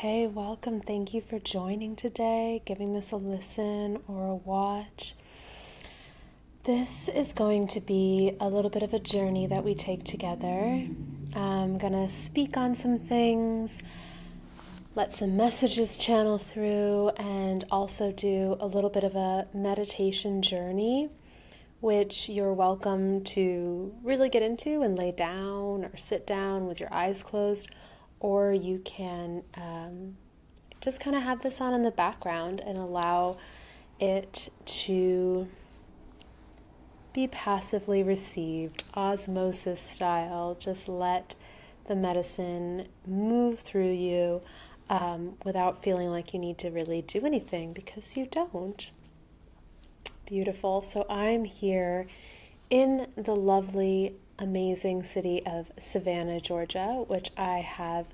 Hey, welcome. Thank you for joining today, giving this a listen or a watch. This is going to be a little bit of a journey that we take together. I'm going to speak on some things, let some messages channel through, and also do a little bit of a meditation journey, which you're welcome to really get into and lay down or sit down with your eyes closed, or you can just kind of have this on in the background and allow it to be passively received, osmosis style. Just let the medicine move through you without feeling like you need to really do anything, because you don't. Beautiful. So I'm here in the lovely, amazing city of Savannah, Georgia, which I have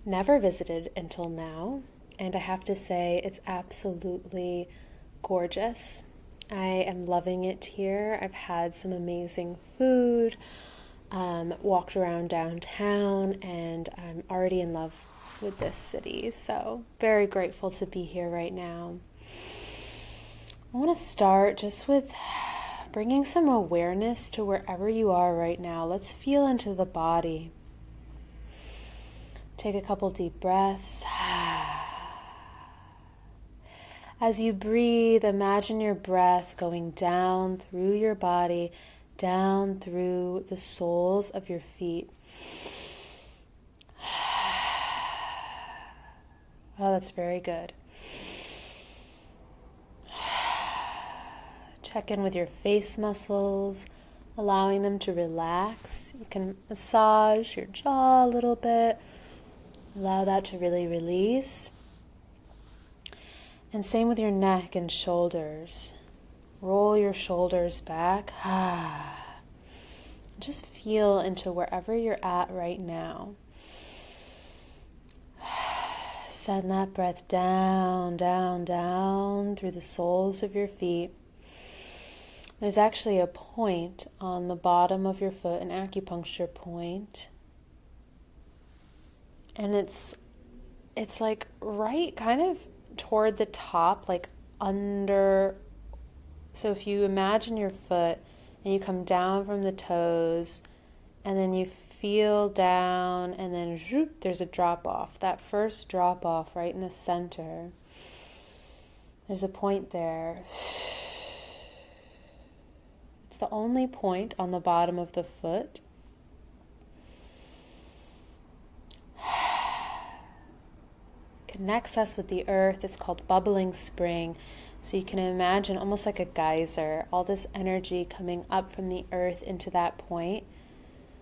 never visited until now. And I have to say, it's absolutely gorgeous. I am loving it here. I've had some amazing food, walked around downtown, and I'm already in love with this city. So very grateful to be here right now. I want to start just with bringing some awareness to wherever you are right now. Let's feel into the body. Take a couple deep breaths. As you breathe, imagine your breath going down through your body, down through the soles of your feet. Oh, that's very good. Check in with your face muscles, allowing them to relax. You can massage your jaw a little bit. Allow that to really release. And same with your neck and shoulders. Roll your shoulders back. Just feel into wherever you're at right now. Send that breath down, down, down through the soles of your feet. There's actually a point on the bottom of your foot, an acupuncture point. And it's like right kind of toward the top, like under. So if you imagine your foot and you come down from the toes and then you feel down and then zoop, there's a drop off. That first drop off right in the center. There's a point there. It's the only point on the bottom of the foot. Connects us with the earth. It's called bubbling spring. So you can imagine almost like a geyser, all this energy coming up from the earth into that point.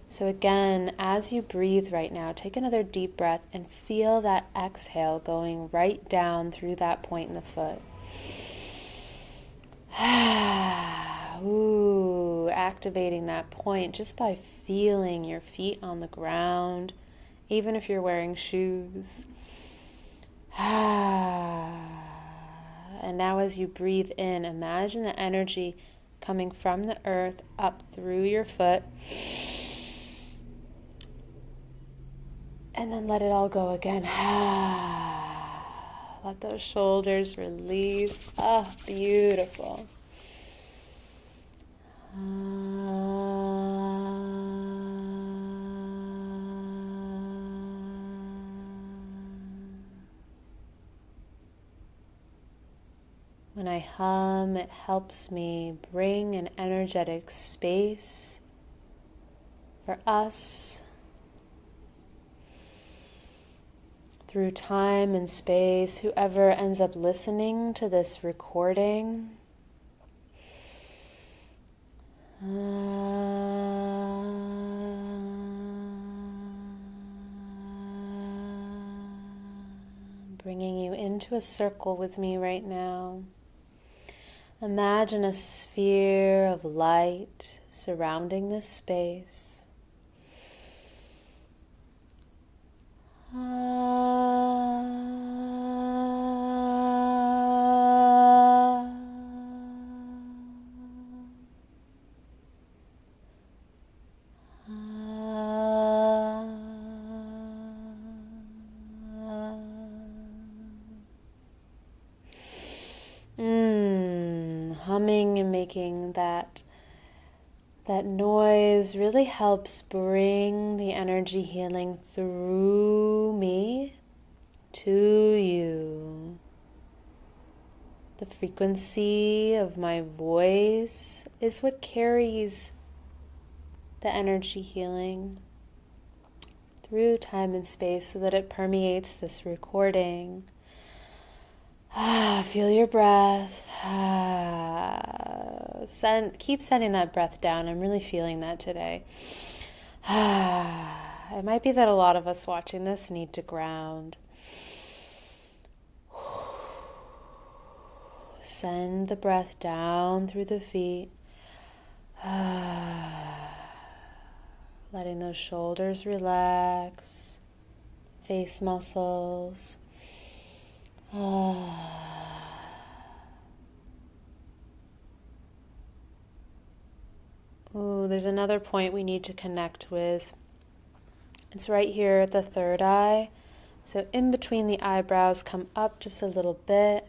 So again, as you breathe right now, take another deep breath and feel that exhale going right down through that point in the foot. Ooh, activating that point just by feeling your feet on the ground, even if you're wearing shoes. And now as you breathe in, imagine the energy coming from the earth up through your foot. And then let it all go again. Let those shoulders release. Ah, beautiful. When I hum, it helps me bring an energetic space for us through time and space. Whoever ends up listening to this recording, bringing you into a circle with me right now. Imagine a sphere of light surrounding this space. humming and making that noise really helps bring the energy healing through me to you. The frequency of my voice is what carries the energy healing through time and space so that it permeates this recording. Feel your breath. Keep sending that breath down. I'm really feeling that today. It might be that a lot of us watching this need to ground. Send the breath down through the feet. Letting those shoulders relax. Face muscles. Ooh, there's another point we need to connect with. It's right here at the third eye. So in between the eyebrows, come up just a little bit.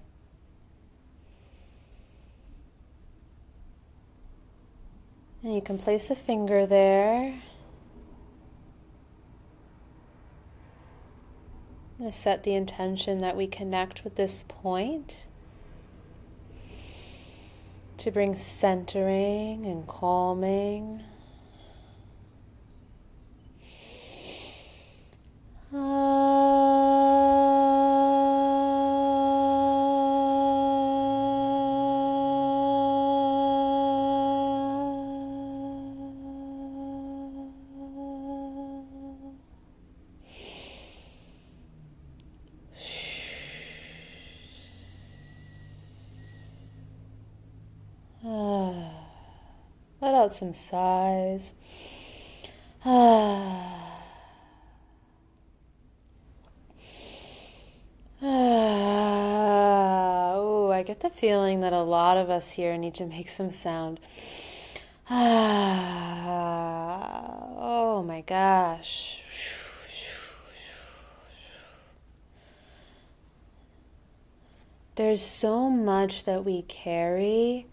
And you can place a finger there. I'm going to set the intention that we connect with this point to bring centering and calming. Let out some sighs. Oh, I get the feeling that a lot of us here need to make some sound. Oh my gosh. There's so much that we carry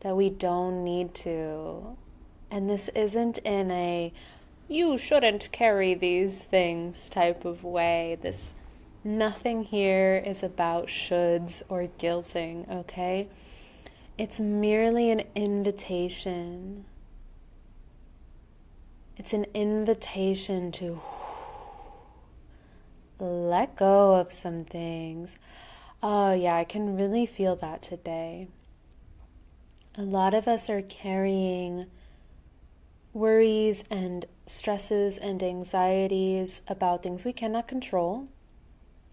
that we don't need to. And this isn't in a you shouldn't carry these things type of way. Nothing here is about shoulds or guilting, okay? It's merely an invitation. It's an invitation to let go of some things. Oh yeah, I can really feel that today. A lot of us are carrying worries and stresses and anxieties about things we cannot control.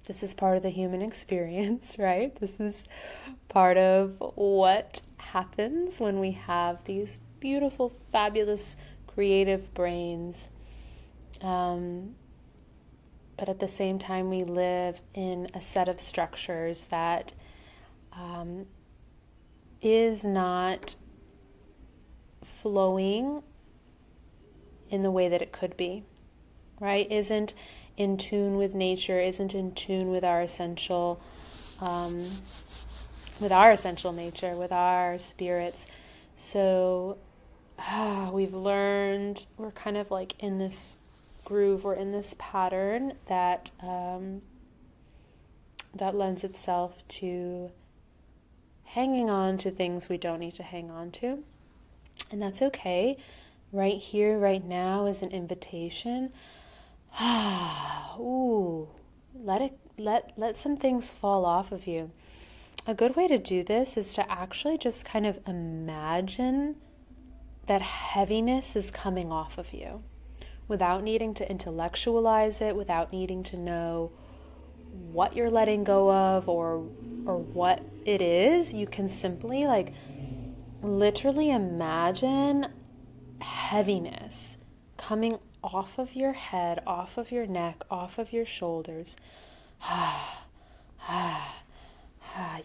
This is part of the human experience, right? This is part of what happens when we have these beautiful, fabulous, creative brains. But at the same time, we live in a set of structures that is not flowing in the way that it could be, right? Isn't in tune with nature, isn't in tune with our essential nature, with our spirits. So we've learned, we're kind of like in this groove, we're in this pattern that lends itself to hanging on to things we don't need to hang on to. And that's okay. Right here, right now is an invitation. Ooh, let some things fall off of you. A good way to do this is to actually just kind of imagine that heaviness is coming off of you without needing to intellectualize it, without needing to know what you're letting go of or what it is. You can simply literally imagine heaviness coming off of your head, off of your neck, off of your shoulders.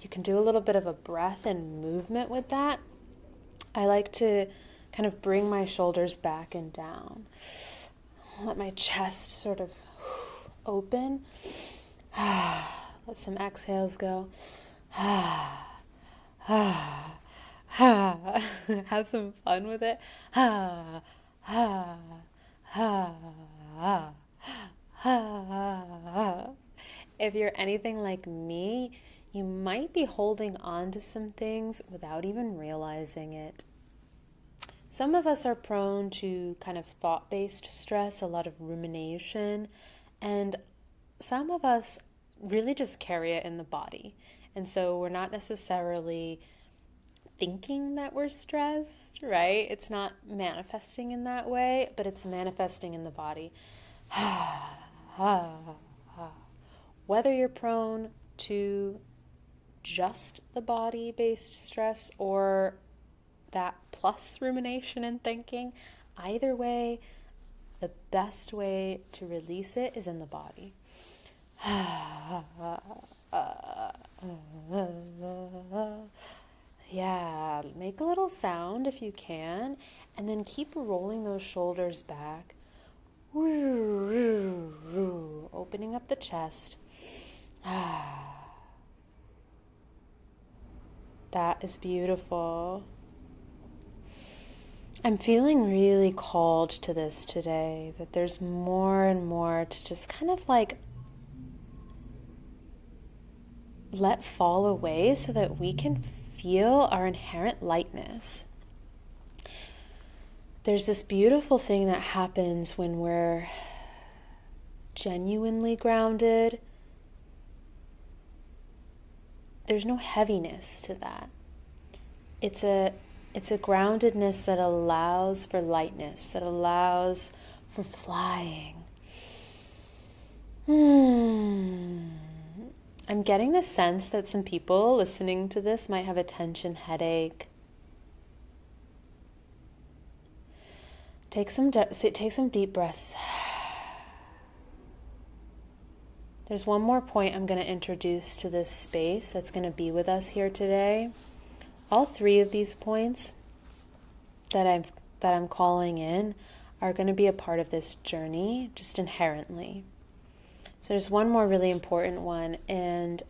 You can do a little bit of a breath and movement with that. I like to kind of bring my shoulders back and down. Let my chest sort of open. Let some exhales go. Ha. Have some fun with it. Ha, ha, ha, ha, ha. If you're anything like me, you might be holding on to some things without even realizing it. Some of us are prone to kind of thought-based stress, a lot of rumination, and some of us really just carry it in the body. And so we're not necessarily thinking that we're stressed, right? It's not manifesting in that way, but it's manifesting in the body. Whether you're prone to just the body based stress or that plus rumination and thinking, either way, the best way to release it is in the body. Yeah, make a little sound if you can, and then keep rolling those shoulders back. Opening up the chest. That is beautiful. I'm feeling really called to this today, that there's more and more to just kind of like let fall away so that we can feel our inherent lightness. There's this beautiful thing that happens when we're genuinely grounded. There's no heaviness to that. It's a groundedness that allows for lightness, that allows for flying. I'm getting the sense that some people listening to this might have a tension headache. Take some deep breaths. There's one more point I'm going to introduce to this space that's going to be with us here today. All three of these points that I'm calling in are going to be a part of this journey, just inherently. So there's one more really important one, and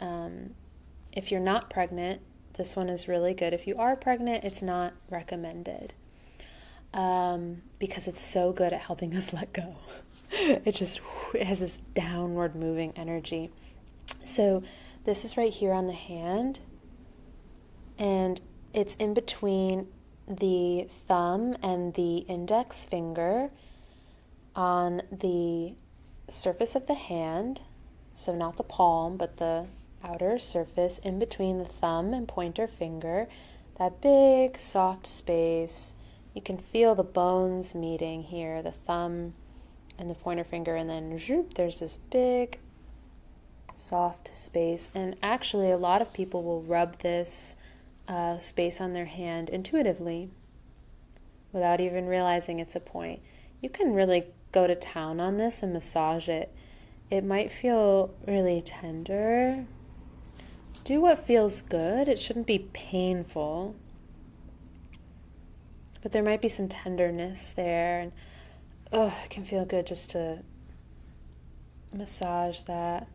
if you're not pregnant, this one is really good. If you are pregnant, it's not recommended because it's so good at helping us let go. It has this downward moving energy. So this is right here on the hand, and it's in between the thumb and the index finger on the surface of the hand, so not the palm, but the outer surface in between the thumb and pointer finger, that big soft space. You can feel the bones meeting here, the thumb and the pointer finger, and then there's this big soft space. And actually a lot of people will rub this space on their hand intuitively without even realizing it's a point. You can really go to town on this and massage it. It might feel really tender. Do what feels good. It shouldn't be painful, but there might be some tenderness there, and it can feel good just to massage that.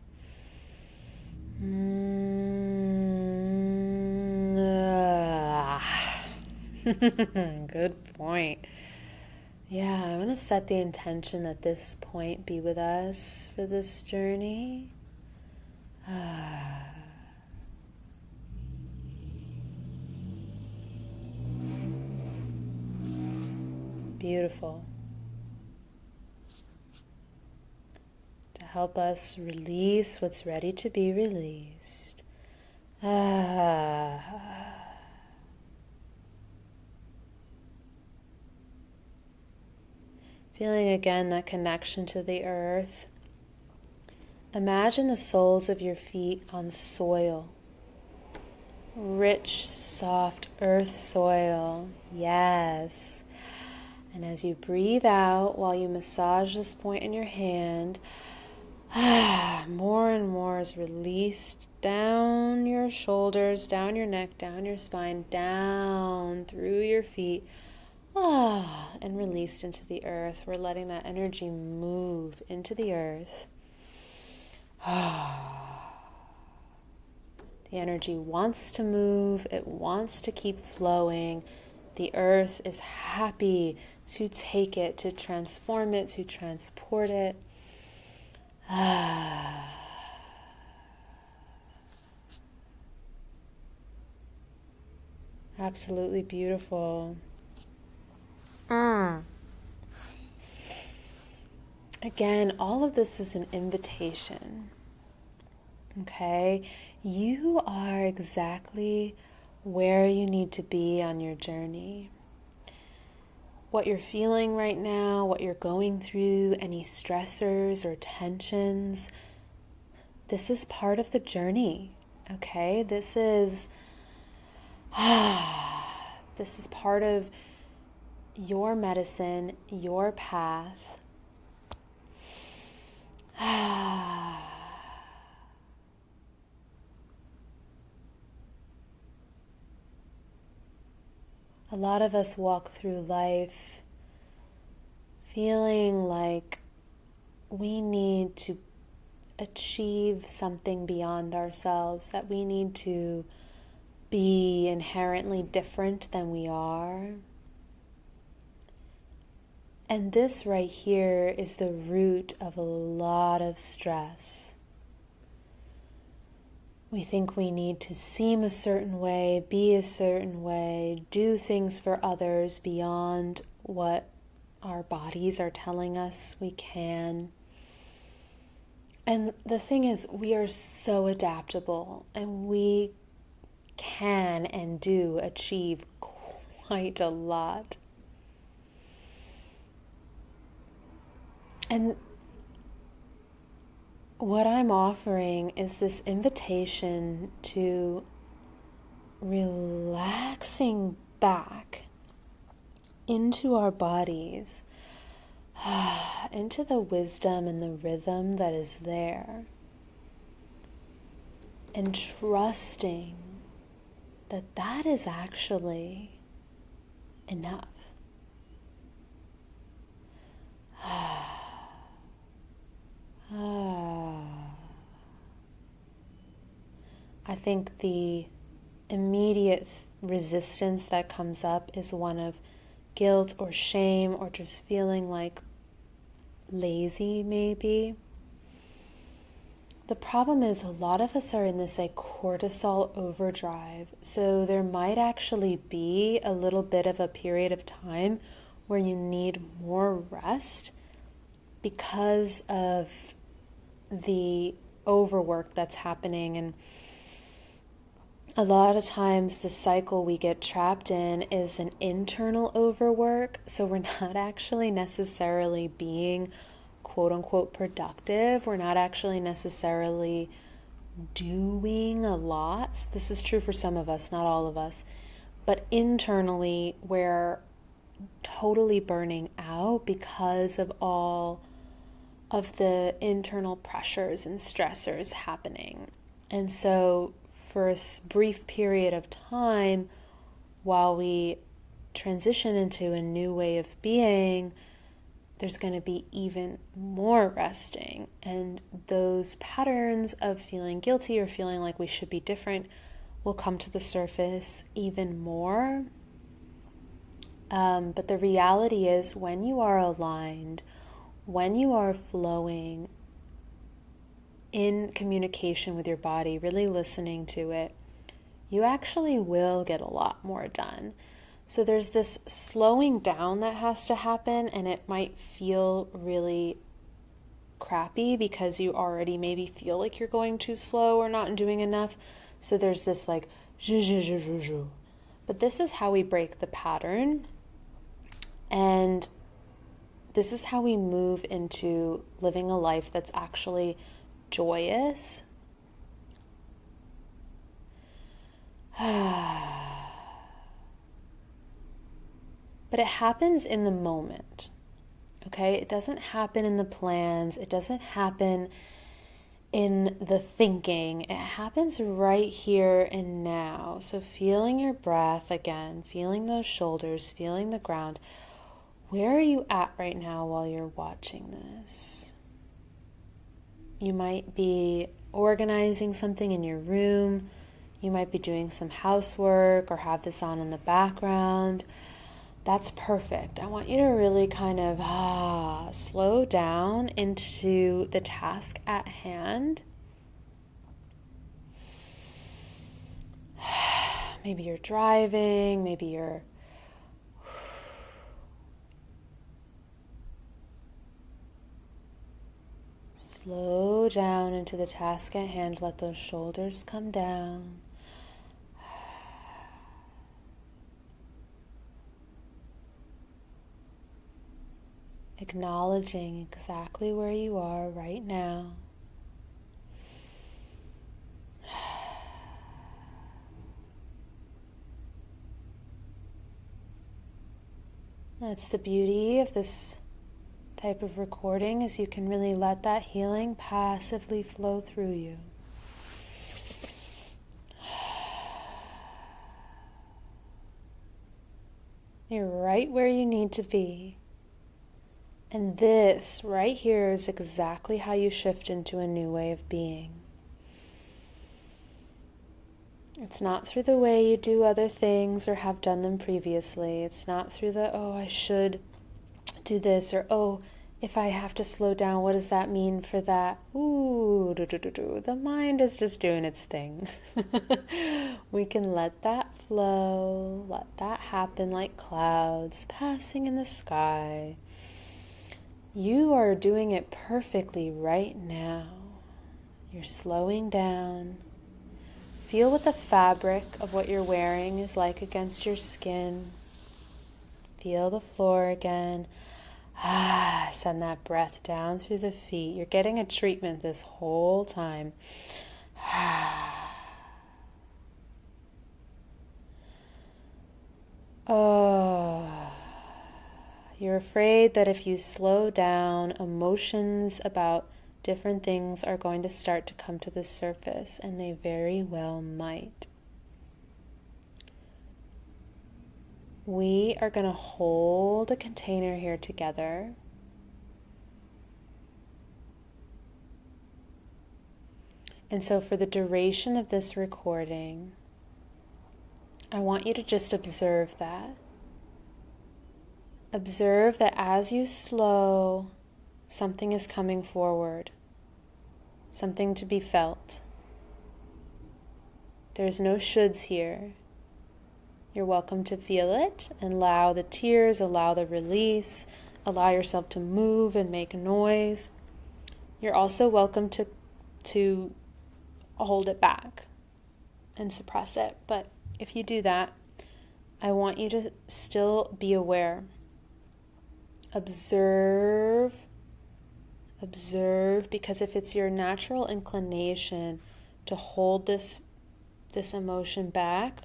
Good point. Yeah, I'm going to set the intention that this point be with us for this journey. Beautiful. To help us release what's ready to be released. Feeling again that connection to the earth. Imagine the soles of your feet on soil. Rich, soft earth soil. Yes. And as you breathe out while you massage this point in your hand, more and more is released down your shoulders, down your neck, down your spine, down through your feet, and released into the earth. We're letting that energy move into the earth. The energy wants to move, it wants to keep flowing. The earth is happy to take it, to transform it, to transport it. Absolutely beautiful. Again, all of this is an invitation. Okay? You are exactly where you need to be on your journey. What you're feeling right now, what you're going through, any stressors or tensions, this is part of the journey. Okay? This is part of your medicine, your path. A lot of us walk through life feeling like we need to achieve something beyond ourselves, that we need to be inherently different than we are. And this right here is the root of a lot of stress. We think we need to seem a certain way, be a certain way, do things for others beyond what our bodies are telling us we can. And the thing is, we are so adaptable, and we can and do achieve quite a lot. And what I'm offering is this invitation to relaxing back into our bodies, into the wisdom and the rhythm that is there, and trusting that that is actually enough. I think the immediate resistance that comes up is one of guilt or shame, or just feeling like lazy maybe. The problem is a lot of us are in this cortisol overdrive, so there might actually be a little bit of a period of time where you need more rest because of the overwork that's happening. And a lot of times the cycle we get trapped in is an internal overwork, so we're not actually necessarily being quote unquote productive. We're not actually necessarily doing a lot. This is true for some of us, not all of us. But internally, we're totally burning out because of all of the internal pressures and stressors happening. And so for a brief period of time, while we transition into a new way of being, there's going to be even more resting. And those patterns of feeling guilty or feeling like we should be different will come to the surface even more. But the reality is, when you are aligned, when you are flowing in communication with your body, really listening to it, you actually will get a lot more done. So there's this slowing down that has to happen, and it might feel really crappy because you already maybe feel like you're going too slow or not doing enough. So there's this like, but this is how we break the pattern. And this is how we move into living a life that's actually joyous. But it happens in the moment, okay? It doesn't happen in the plans. It doesn't happen in the thinking. It happens right here and now. So feeling your breath again, feeling those shoulders, feeling the ground. Where are you at right now while you're watching this? You might be organizing something in your room. You might be doing some housework or have this on in the background. That's perfect. I want you to really kind of slow down into the task at hand. Maybe you're driving, maybe you're slow down into the task at hand. Let those shoulders come down. Acknowledging exactly where you are right now. That's the beauty of this type of recording, is you can really let that healing passively flow through you. You're right where you need to be. And this right here is exactly how you shift into a new way of being. It's not through the way you do other things or have done them previously. It's not through the, oh, I should do this, or, oh, if I have to slow down, what does that mean for that? Ooh, the mind is just doing its thing. We can let that flow, let that happen like clouds passing in the sky. You are doing it perfectly right now. You're slowing down. Feel what the fabric of what you're wearing is like against your skin. Feel the floor again. Send that breath down through the feet. You're getting a treatment this whole time. Oh, you're afraid that if you slow down, emotions about different things are going to start to come to the surface, and they very well might. We are going to hold a container here together. And so for the duration of this recording, I want you to just observe that. Observe that as you slow, something is coming forward, something to be felt. There's no shoulds here. You're welcome to feel it, and allow the tears, allow the release, allow yourself to move and make noise. You're also welcome to hold it back and suppress it. But if you do that, I want you to still be aware. Observe, because if it's your natural inclination to hold this emotion back,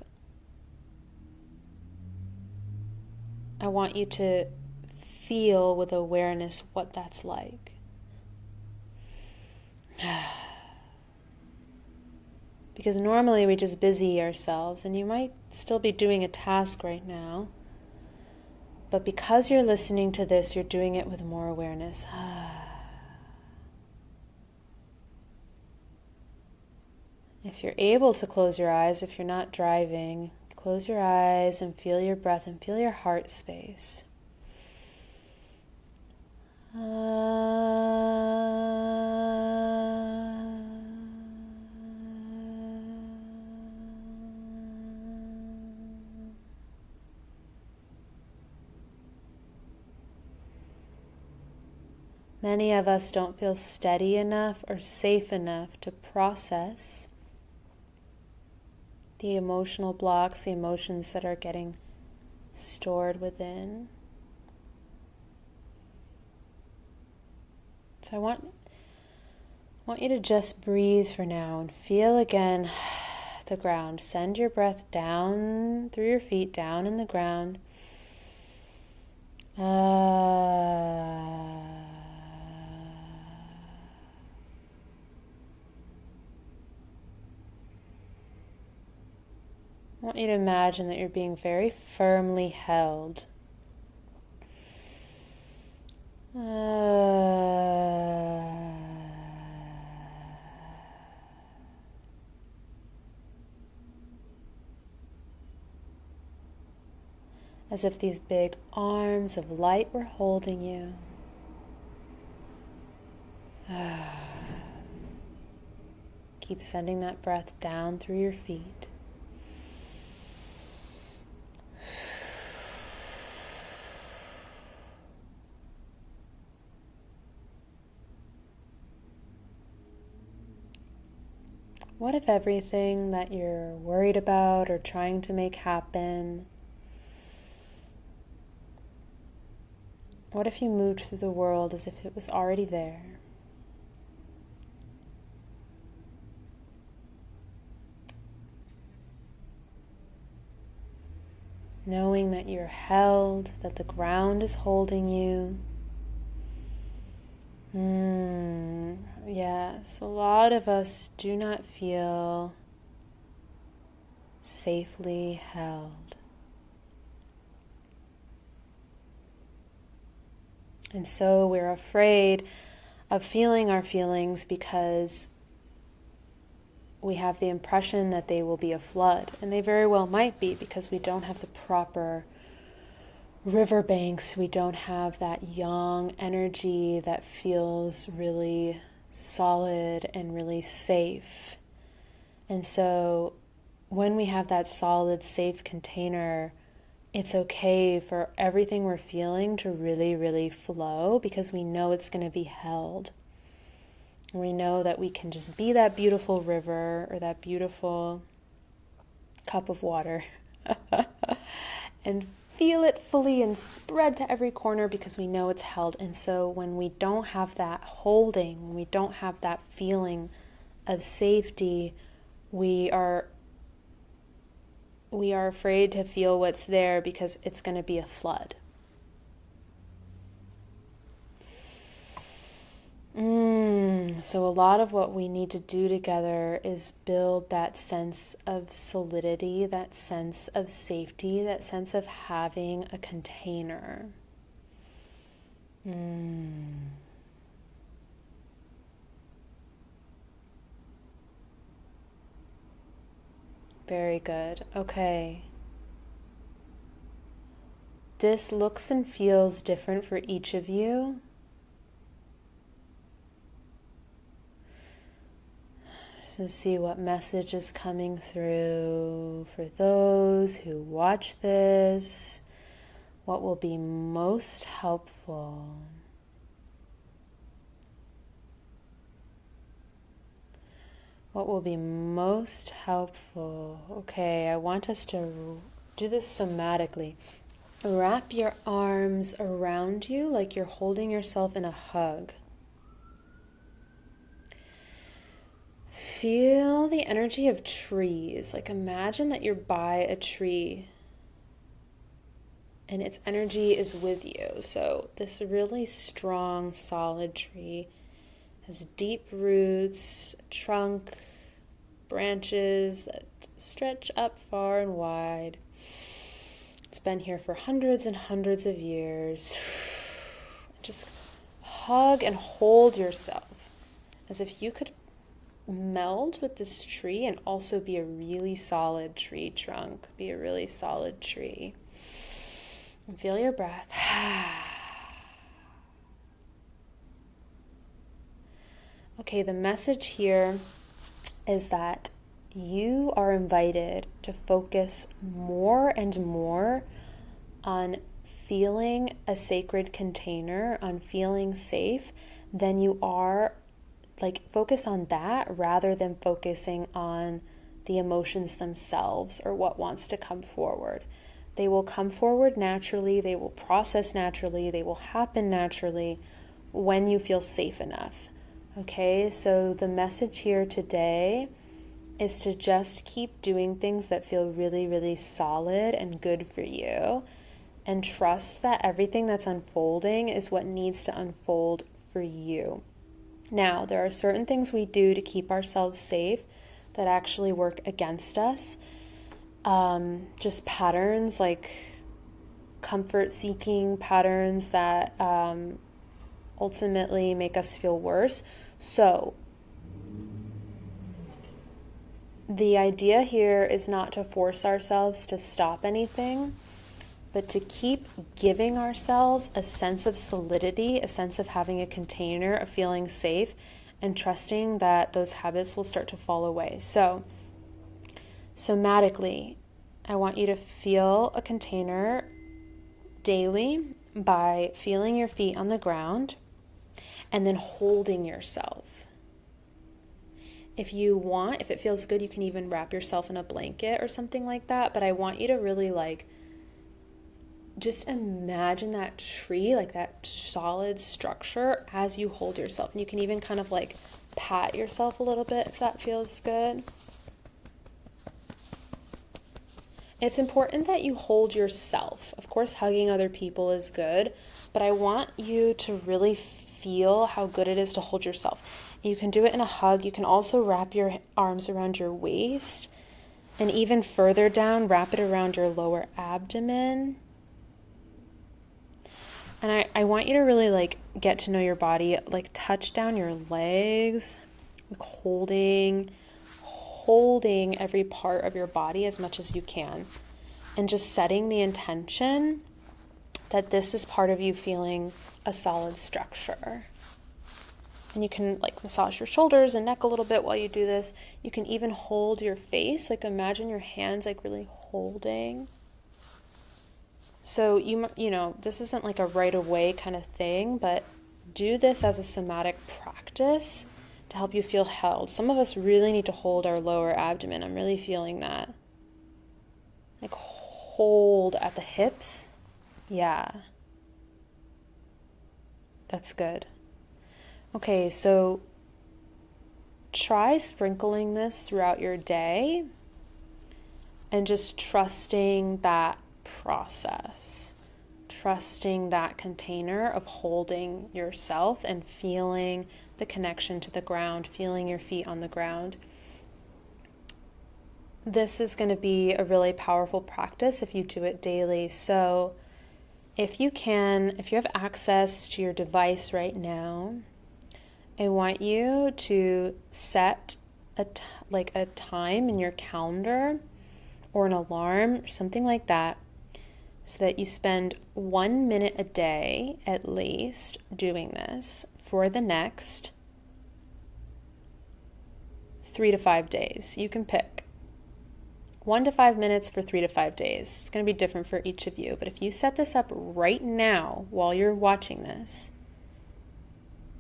I want you to feel with awareness what that's like. Because normally we just busy ourselves, and you might still be doing a task right now, but because you're listening to this, you're doing it with more awareness. If you're able to close your eyes, if you're not driving, close your eyes and feel your breath and feel your heart space. Many of us don't feel steady enough or safe enough to process the emotional blocks, the emotions that are getting stored within. So I want you to just breathe for now and feel again the ground. Send your breath down through your feet, down in the ground. I want you to imagine that you're being very firmly held. as if these big arms of light were holding you. Keep sending that breath down through your feet. What if everything that you're worried about or trying to make happen, what if you moved through the world as if it was already there? Knowing that you're held, that the ground is holding you. Yes, a lot of us do not feel safely held. And so we're afraid of feeling our feelings because we have the impression that they will be a flood. And they very well might be, because we don't have the proper riverbanks. We don't have that yang energy that feels really solid and really safe. And so when we have that solid, safe container, it's okay for everything we're feeling to really, really flow, because we know it's going to be held. We know that we can just be that beautiful river or that beautiful cup of water and feel it fully and spread to every corner, because we know it's held. And so when we don't have that holding, when we don't have that feeling of safety, we are afraid to feel what's there, because it's going to be a flood. So a lot of what we need to do together is build that sense of solidity, that sense of safety, that sense of having a container. Very good. Okay. This looks and feels different for each of you. So see what message is coming through for those who watch this. What will be most helpful? What will be most helpful? Okay, I want us to do this somatically. Wrap your arms around you like you're holding yourself in a hug. Feel the energy of trees. Like imagine that you're by a tree and its energy is with you. So this really strong, solid tree has deep roots, trunk, branches that stretch up far and wide. It's been here for hundreds and hundreds of years. Just hug and hold yourself as if you could meld with this tree and also be a really solid tree trunk, be a really solid tree. And feel your breath. Okay, the message here is that you are invited to focus more and more on feeling a sacred container, on feeling safe, than you are focus on that rather than focusing on the emotions themselves or what wants to come forward. They will come forward naturally, they will process naturally, they will happen naturally when you feel safe enough. Okay, so the message here today is to just keep doing things that feel really, really solid and good for you, and trust that everything that's unfolding is what needs to unfold for you. Now, there are certain things we do to keep ourselves safe that actually work against us. Just patterns, like comfort-seeking patterns that ultimately make us feel worse. So, the idea here is not to force ourselves to stop anything. but to keep giving ourselves a sense of solidity, a sense of having a container, of feeling safe, and trusting that those habits will start to fall away. So, somatically, I want you to feel a container daily by feeling your feet on the ground and then holding yourself. If you want, if it feels good, you can even wrap yourself in a blanket or something like that. But I want you to really just imagine that tree, like that solid structure as you hold yourself. And you can even kind of pat yourself a little bit if that feels good. It's important that you hold yourself. Of course, hugging other people is good, but I want you to really feel how good it is to hold yourself. You can do it in a hug. You can also wrap your arms around your waist, and even further down, wrap it around your lower abdomen. And I want you to really get to know your body, touch down your legs, holding every part of your body as much as you can, and just setting the intention that this is part of you feeling a solid structure. And you can massage your shoulders and neck a little bit while you do this. You can even hold your face, imagine your hands really holding. So you know, this isn't a right away kind of thing, but do this as a somatic practice to help you feel held. Some of us really need to hold our lower abdomen. I'm really feeling that. Hold at the hips. Yeah. That's good. Okay, so try sprinkling this throughout your day and just trusting that process, trusting that container of holding yourself and feeling the connection to the ground, feeling your feet on the ground. This is going to be a really powerful practice if you do it daily. So if you have access to your device right now, I want you to set a time in your calendar or an alarm or something like that, so that you spend 1 minute a day at least doing this for the next 3 to 5 days. You can pick 1 to 5 minutes for 3 to 5 days. It's going to be different for each of you, but if you set this up right now while you're watching this,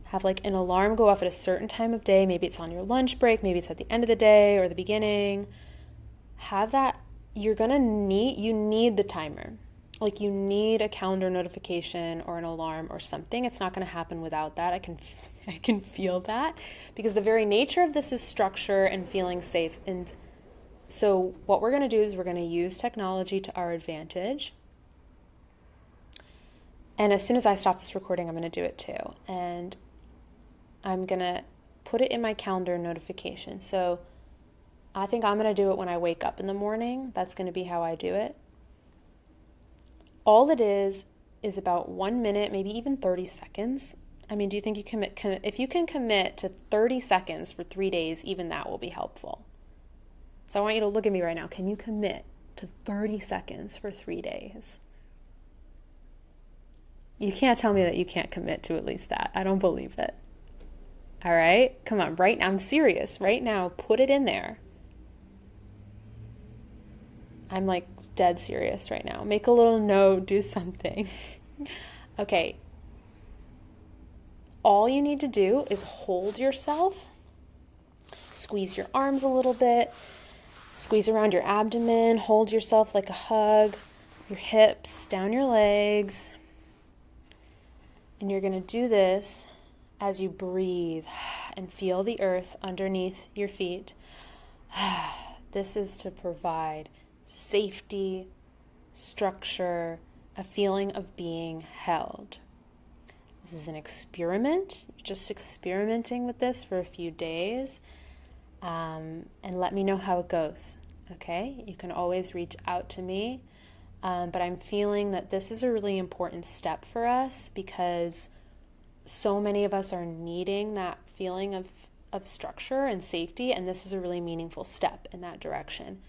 have an alarm go off at a certain time of day. Maybe it's on your lunch break, maybe it's at the end of the day or the beginning. Have that. You need the timer. You need a calendar notification or an alarm or something. It's not going to happen without that. I can feel that, because the very nature of this is structure and feeling safe. And so what we're going to do is we're going to use technology to our advantage. And as soon as I stop this recording, I'm going to do it too. And I'm going to put it in my calendar notification. So I think I'm going to do it when I wake up in the morning. That's going to be how I do it. All it is about 1 minute, maybe even 30 seconds. I mean, do you think you if you can commit to 30 seconds for 3 days, even that will be helpful. So I want you to look at me right now. Can you commit to 30 seconds for 3 days? You can't tell me that you can't commit to at least that. I don't believe it. All right? Come on, right now. I'm serious. Right now, put it in there. I'm dead serious right now. Make a little note, do something. Okay. All you need to do is hold yourself, squeeze your arms a little bit, squeeze around your abdomen, hold yourself like a hug, your hips, down your legs. And you're going to do this as you breathe and feel the earth underneath your feet. This is to provide safety, structure, a feeling of being held. This is an experiment. You're just experimenting with this for a few days, and let me know how it goes. Okay? You can always reach out to me, but I'm feeling that this is a really important step for us, because so many of us are needing that feeling of structure and safety, and this is a really meaningful step in that direction.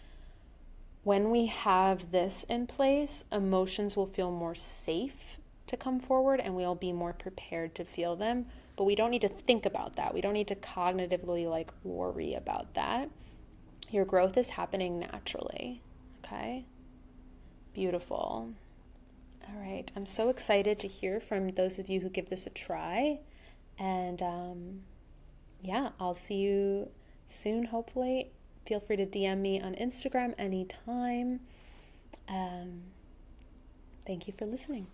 when we have this in place, emotions will feel more safe to come forward and we'll be more prepared to feel them. But we don't need to think about that. We don't need to cognitively like worry about that. Your growth is happening naturally. Okay? Beautiful. All right. I'm so excited to hear from those of you who give this a try. And yeah, I'll see you soon, hopefully. Feel free to DM me on Instagram anytime. Thank you for listening.